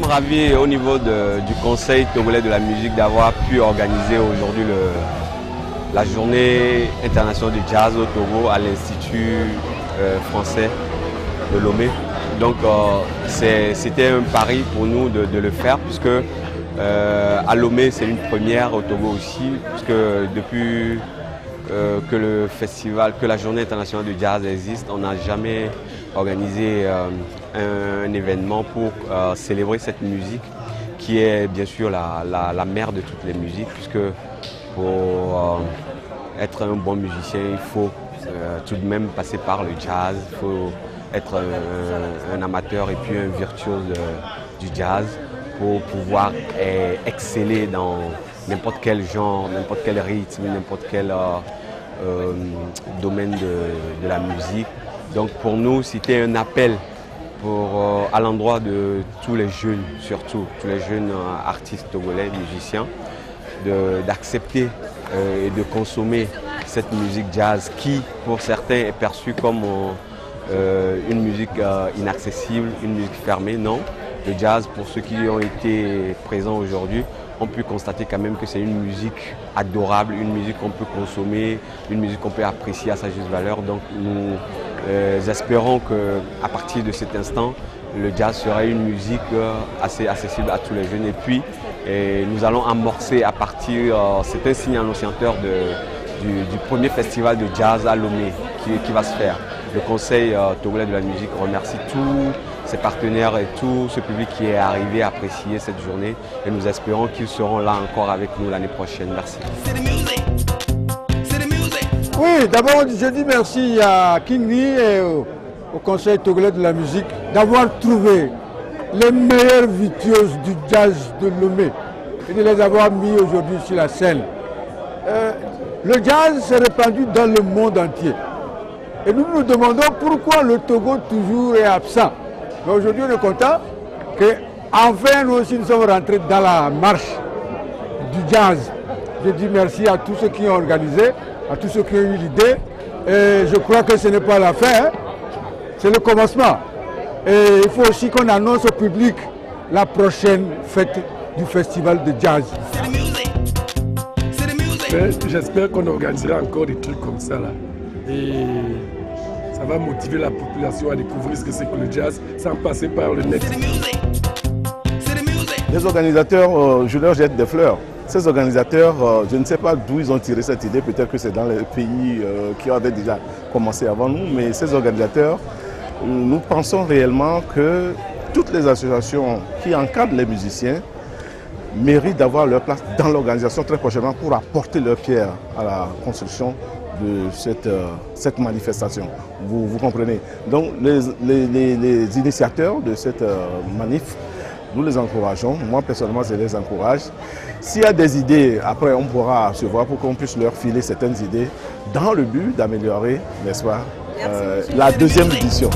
sommes ravis au niveau du Conseil togolais de la musique d'avoir pu organiser aujourd'hui la journée internationale du jazz au Togo à l'Institut français de Lomé. Donc c'était un pari pour nous de le faire puisque à Lomé c'est une première au Togo aussi puisque depuis que la journée internationale du jazz existe, on n'a jamais organisé un événement pour célébrer cette musique qui est bien sûr la mère de toutes les musiques puisque pour être un bon musicien il faut tout de même passer par le jazz, il faut être un amateur et puis un virtuose du jazz pour pouvoir exceller dans n'importe quel genre, n'importe quel rythme, n'importe quel domaine de la musique. Donc pour nous, c'était un appel à l'endroit de tous les jeunes, surtout tous les jeunes artistes togolais, musiciens, d'accepter et de consommer cette musique jazz qui, pour certains, est perçue comme une musique inaccessible, une musique fermée. Non, le jazz, pour ceux qui ont été présents aujourd'hui, ont pu constater quand même que c'est une musique adorable, une musique qu'on peut consommer, une musique qu'on peut apprécier à sa juste valeur. Donc nous espérons qu'à partir de cet instant, le jazz sera une musique assez accessible à tous les jeunes. Et puis nous allons amorcer à partir, c'est un signe annonciateur du premier festival de jazz à Lomé qui va se faire. Le Conseil togolais de la musique remercie tous ses partenaires et tout ce public qui est arrivé à apprécier cette journée et nous espérons qu'ils seront là encore avec nous l'année prochaine. Merci. Oui, d'abord je dis merci à King Lee et au Conseil togolais de la musique d'avoir trouvé les meilleurs virtuoses du jazz de Lomé et de les avoir mis aujourd'hui sur la scène. Le jazz s'est répandu dans le monde entier. Et nous nous demandons pourquoi le Togo toujours est absent. Mais aujourd'hui, on est content qu'enfin, nous aussi, nous sommes rentrés dans la marche du jazz. Je dis merci à tous ceux qui ont organisé, à tous ceux qui ont eu l'idée. Et je crois que ce n'est pas la fin, hein. C'est le commencement. Et il faut aussi qu'on annonce au public la prochaine fête du festival de jazz. J'espère qu'on organisera encore des trucs comme ça là. Et ça va motiver la population à découvrir ce que c'est que le jazz sans passer par le net. Les organisateurs, je leur jette des fleurs. Ces organisateurs, je ne sais pas d'où ils ont tiré cette idée, peut-être que c'est dans les pays qui avaient déjà commencé avant nous, mais ces organisateurs, nous pensons réellement que toutes les associations qui encadrent les musiciens méritent d'avoir leur place dans l'organisation très prochainement pour apporter leur pierre à la construction de cette manifestation. Vous comprenez? Donc les initiateurs de cette manif, nous les encourageons. Moi personnellement, je les encourage. S'il y a des idées, après on pourra se voir pour qu'on puisse leur filer certaines idées dans le but d'améliorer, n'est-ce pas, la deuxième édition.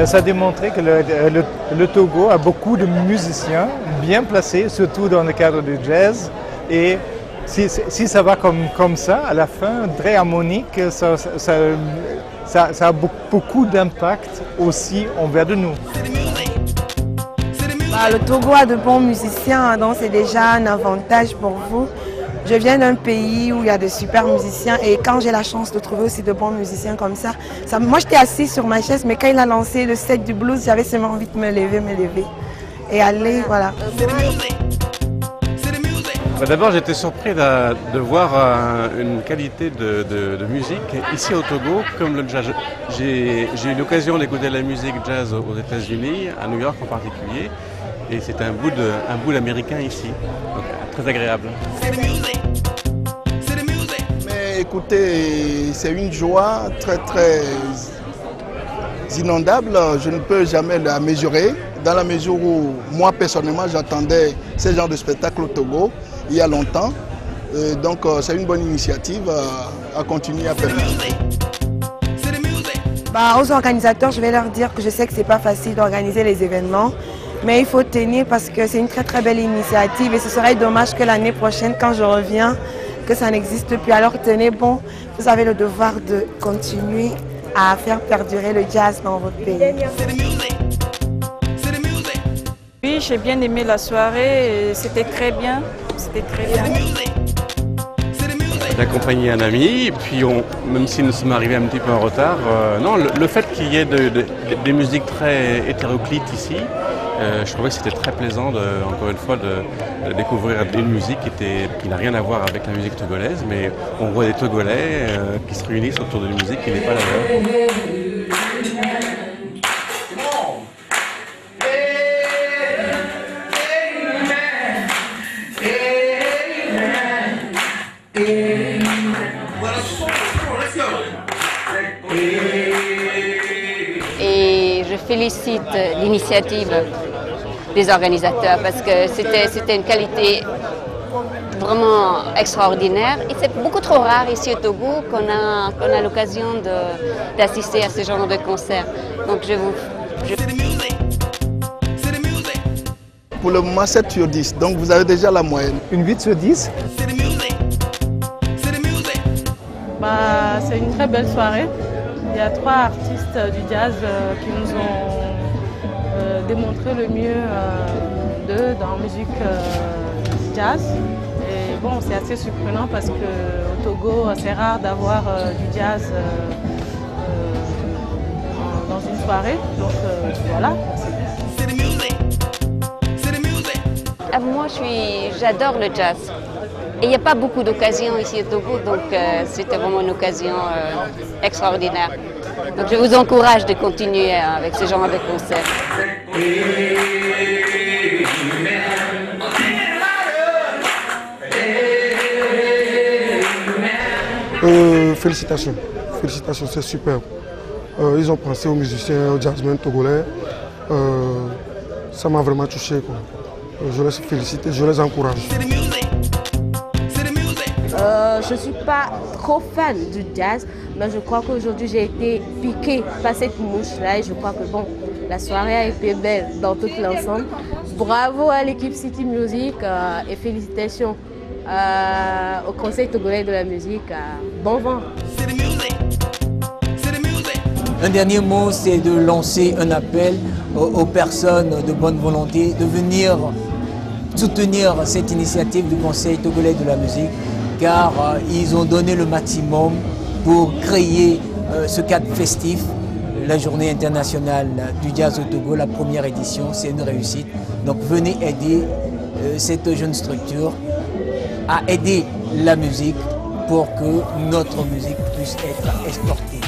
Ça a démontré que le Togo a beaucoup de musiciens bien placés, surtout dans le cadre du jazz. Et si ça va comme ça, à la fin, très harmonique, ça a beaucoup d'impact aussi envers de nous. Le Togo a de bons musiciens, donc c'est déjà un avantage pour vous. Je viens d'un pays où il y a de super musiciens et quand j'ai la chance de trouver aussi de bons musiciens comme ça, moi j'étais assise sur ma chaise, mais quand il a lancé le set du blues, j'avais seulement envie de me lever et aller, voilà. D'abord, j'étais surpris de voir une qualité de musique ici au Togo, comme le jazz. J'ai eu l'occasion d'écouter la musique jazz aux États-Unis, à New York en particulier, et c'est un bout d'américain ici, donc très agréable. Mais écoutez, c'est une joie très inondable, je ne peux jamais la mesurer, dans la mesure où moi personnellement j'attendais ce genre de spectacle au Togo il y a longtemps, donc c'est une bonne initiative à continuer à perpétuer. Aux organisateurs, je vais leur dire que je sais que ce n'est pas facile d'organiser les événements, mais il faut tenir parce que c'est une très belle initiative et ce serait dommage que l'année prochaine, quand je reviens, que ça n'existe plus. Alors tenez bon, vous avez le devoir de continuer à faire perdurer le jazz dans votre pays. j'ai bien aimé la soirée, c'était très bien. C'était très bien. J'ai accompagné un ami, et puis même si nous sommes arrivés un petit peu en retard, non, le fait qu'il y ait des musiques très hétéroclites ici, je trouvais que c'était très plaisant, encore une fois, de découvrir une musique qui n'a rien à voir avec la musique togolaise, mais on voit des Togolais qui se réunissent autour d'une musique qui n'est pas la leur. Et je félicite l'initiative des organisateurs parce que c'était une qualité vraiment extraordinaire. Et c'est beaucoup trop rare ici au Togo qu'on a l'occasion d'assister à ce genre de concert. Donc Pour le moment, 7 sur 10, donc vous avez déjà la moyenne. Une 8 sur 10. C'est une très belle soirée. Il y a 3 artistes du jazz qui nous ont démontré le mieux d'eux dans la musique jazz. Et bon, c'est assez surprenant parce qu'au Togo, c'est rare d'avoir du jazz dans une soirée. Donc voilà. Moi, j'adore le jazz. Et il n'y a pas beaucoup d'occasions ici au Togo, donc c'était vraiment une occasion extraordinaire. Donc je vous encourage de continuer avec ce genre de concert. Félicitations, c'est super. Ils ont pensé aux musiciens, aux jazzmen togolais. Ça m'a vraiment touché, quoi. Je les félicite et je les encourage. Je ne suis pas trop fan du jazz, mais je crois qu'aujourd'hui j'ai été piquée par cette mouche-là et je crois que bon, la soirée a été belle dans tout l'ensemble. Bravo à l'équipe City Music et félicitations au Conseil togolais de la musique. Bon vent! Un dernier mot, c'est de lancer un appel aux personnes de bonne volonté de venir soutenir cette initiative du Conseil togolais de la musique, car ils ont donné le maximum pour créer ce cadre festif. La journée internationale du jazz au Togo, la première édition, c'est une réussite. Donc venez aider cette jeune structure à aider la musique pour que notre musique puisse être exportée.